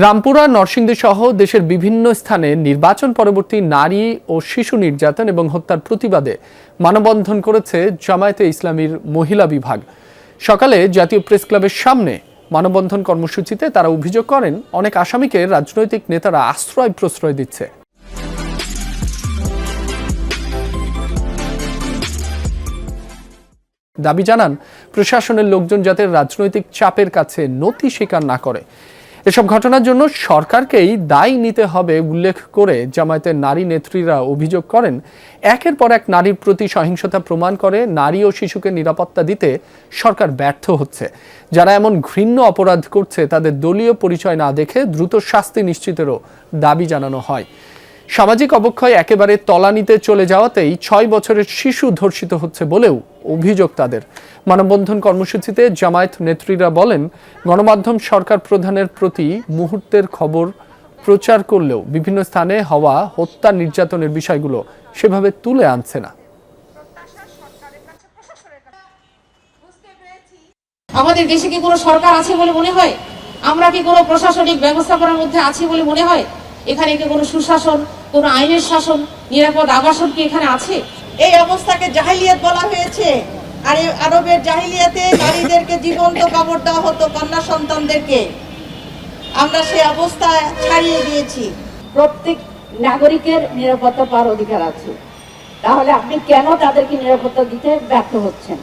রামপুরা নরসিংদী সহ দেশের বিভিন্ন স্থানে নির্বাচন পরবর্তী নারী ও শিশু নির্যাতন এবং হত্যার প্রতিবাদে মানববন্ধন করেছে জামায়াতে ইসলামীর মহিলা বিভাগ। সকালে জাতীয় প্রেস ক্লাবের সামনে মানববন্ধন কর্মসূচিতে তারা অভিযোগ করেন, অনেক আসামিকে রাজনৈতিক নেতারা আশ্রয় প্রশ্রয় দিচ্ছে। দাবি জানান প্রশাসনের লোকজন যাতে রাজনৈতিক চাপের কাছে নতি স্বীকার না করে। এসব ঘটনার জন্য সরকারকেই দায়ী নিতে হবে উল্লেখ করে জামায়াতের নারী নেত্রীরা অভিযোগ করেন, একের পর এক নারীর প্রতি সহিংসতা প্রমাণ করে নারী ও শিশুকে নিরাপত্তা দিতে সরকার ব্যর্থ হচ্ছে। যারা এমন ঘৃণ্য অপরাধ করছে তাদের দলীয় পরিচয় না দেখে দ্রুত শাস্তি নিশ্চিতেরও দাবি জানানো হয়। সামাজিক অবক্ষয় একেবারে তলানিতে চলে যাওয়াতেই 6 বছরের শিশু ধর্ষিত হচ্ছে বলেও অভিযোগ তাদের। মানববন্ধন কর্মসূচিতে জামায়াত নেত্রীরা বলেন, গণমাধ্যম সরকার প্রধানের প্রতি মুহূর্তের খবর প্রচার করলেও বিভিন্ন স্থানে হওয়া হত্যা নির্যাতনের বিষয়গুলো সেভাবে তুলে আনছে না। আমাদের দেশে কি কোনো সরকার আছে বলে মনে হয়? আমরা কি কোনো প্রশাসনিক ব্যবস্থাপনার মধ্যে আছি বলে মনে হয়? এখানে কি কোনো সুশাসন, কোনো আইনের শাসন, নিরাপদ আবাসন কি এখানে আছে? এই অবস্থাকে জাহিলিয়াত বলা হয়েছে। আর এই আরবের জাহিলিয়াতে নারীদেরকে জীবন্ত কবর দেওয়া হতো, কন্যা সন্তানদেরকে। আমরা সেই অবস্থা ছাড়িয়ে দিয়েছি। প্রত্যেক নাগরিকের নিরাপত্তা পাওয়ার অধিকার আছে, তাহলে আপনি কেন তাদেরকে নিরাপত্তা দিতে ব্যর্থ হচ্ছেন?